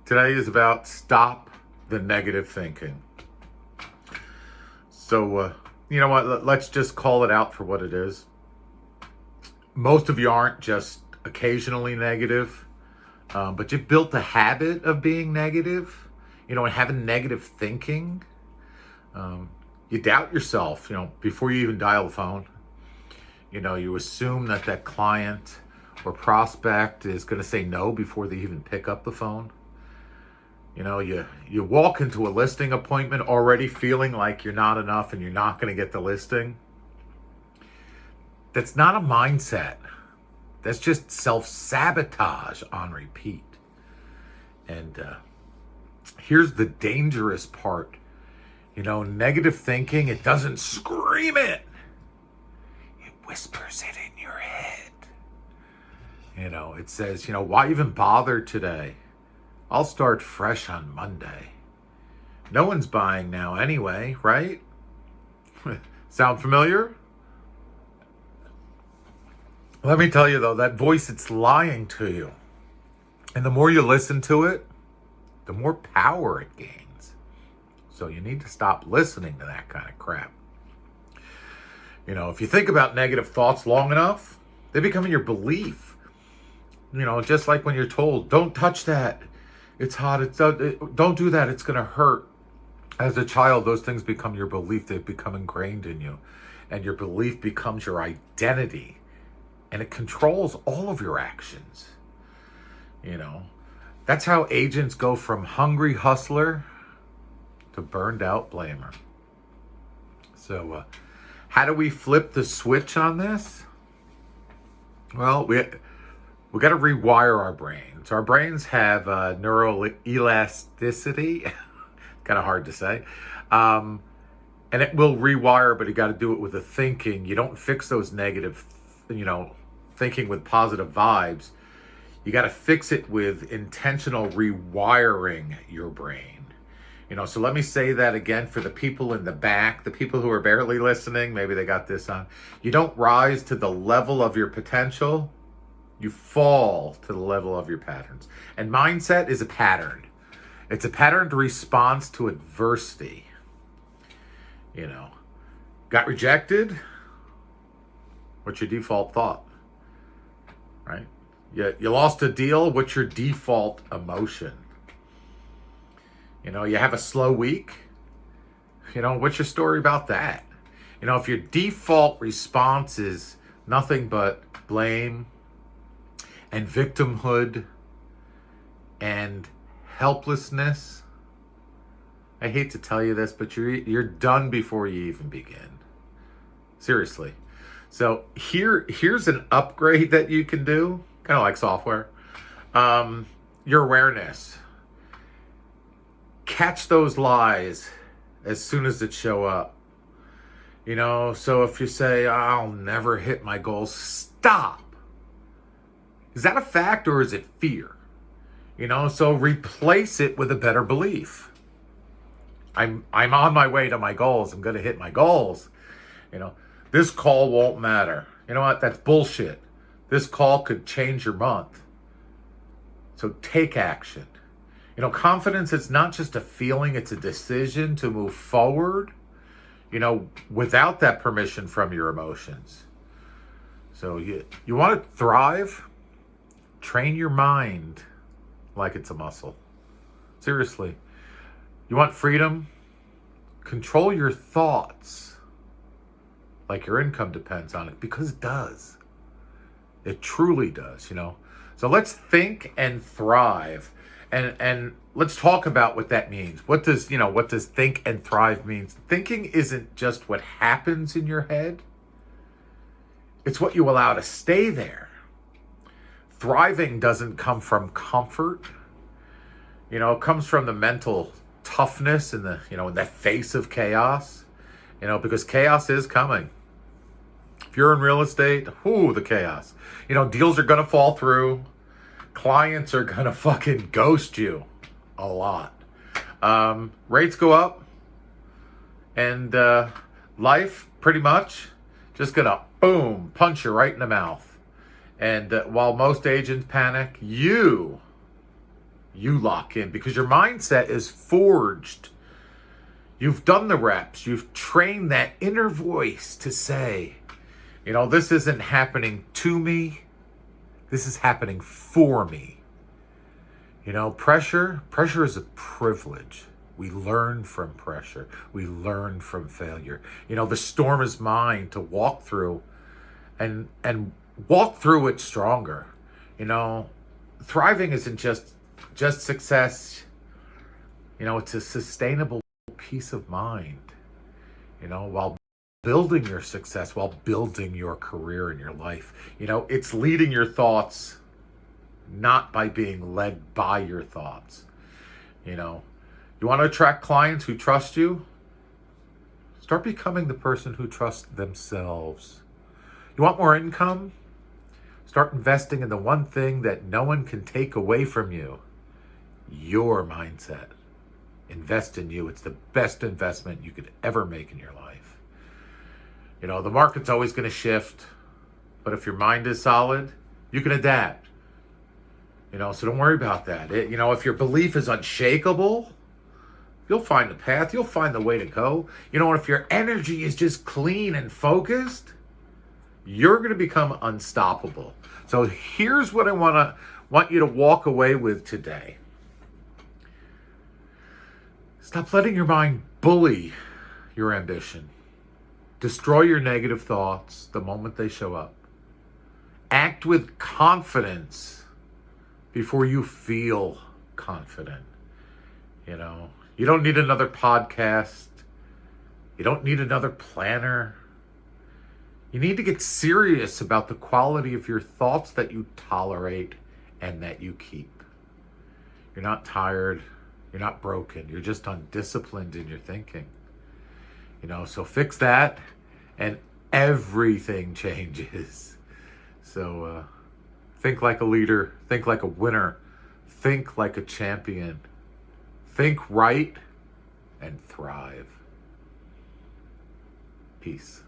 Today is about stop the negative thinking. So, you know what? Let's just call it out for what it is. Most of you aren't just occasionally negative, but you've built a habit of being negative, and having negative thinking. You doubt yourself, before you even dial the phone. You assume that client or prospect is going to say no before they even pick up the phone. You walk into a listing appointment already feeling like you're not enough and you're not going to get the listing. That's not a mindset. That's just self-sabotage on repeat. And here's the dangerous part. Negative thinking, it doesn't scream it. It whispers it in your head. It says, why even bother today? I'll start fresh on Monday. No one's buying now anyway, right? Sound familiar? Let me tell you though, that voice, it's lying to you. And the more you listen to it, the more power it gains. So you need to stop listening to that kind of crap. If you think about negative thoughts long enough, they become your belief. Just like when you're told, don't touch that. It's hot. Don't do that. It's going to hurt. As a child, those things become your belief. They become ingrained in you. And your belief becomes your identity. And it controls all of your actions. That's how agents go from hungry hustler to burned out blamer. So, how do we flip the switch on this? Well, we got to rewire our brains. Our brains have neuroelasticity. Kind of hard to say. And it will rewire, but you got to do it with the thinking. You don't fix those negative, thinking with positive vibes. You got to fix it with intentional rewiring your brain. So let me say that again for the people in the back, the people who are barely listening. Maybe they got this on. You don't rise to the level of your potential. You fall to the level of your patterns. And mindset is a pattern. It's a patterned response to adversity. Got rejected? What's your default thought? Right? You lost a deal? What's your default emotion? You have a slow week? What's your story about that? If your default response is nothing but blame, and victimhood and helplessness, I hate to tell you this, but you're done before you even begin. Seriously. So here's an upgrade that you can do, kind of like software. Your awareness. Catch those lies as soon as it show up. So if you say, I'll never hit my goals, stop. Is that a fact or is it fear? So replace it with a better belief. I'm on my way to my goals. I'm going to hit my goals. This call won't matter. You know what? That's bullshit. This call could change your month. So take action. Confidence is not just a feeling, it's a decision to move forward, without that permission from your emotions. So you want to thrive? Train your mind like it's a muscle. Seriously. You want freedom? Control your thoughts like your income depends on it, because it does. It truly does, So let's think and thrive. And let's talk about what that means. What does think and thrive mean? Thinking isn't just what happens in your head. It's what you allow to stay there. Thriving doesn't come from comfort. It comes from the mental toughness in the face of chaos. Because chaos is coming. If you're in real estate, the chaos. Deals are going to fall through. Clients are going to fucking ghost you a lot. Rates go up. And life, pretty much, just going to, boom, punch you right in the mouth. And while most agents panic, you you lock in because your mindset is forged. You've done the reps. You've trained that inner voice to say, this isn't happening to me. This is happening for me. Pressure is a privilege. We learn from pressure. We learn from failure. The storm is mine to walk through and walk through it stronger. Thriving isn't just success. It's a sustainable peace of mind, while building your success, while building your career and your life. It's leading your thoughts, not by being led by your thoughts. You want to attract clients who trust you? Start becoming the person who trusts themselves. You want more income? Start investing in the one thing that no one can take away from you, your mindset. Invest in you. It's the best investment you could ever make in your life. The market's always going to shift, but if your mind is solid, you can adapt. So don't worry about that. If your belief is unshakable, you'll find the path. You'll find the way to go. And if your energy is just clean and focused, you're going to become unstoppable. So here's what I want you to walk away with today. Stop letting your mind bully your ambition. Destroy your negative thoughts the moment they show up. Act with confidence before you feel confident. You don't need another podcast. You don't need another planner. You need to get serious about the quality of your thoughts that you tolerate and that you keep. You're not tired. You're not broken. You're just undisciplined in your thinking. So fix that and everything changes. So think like a leader. Think like a winner. Think like a champion. Think right and thrive. Peace.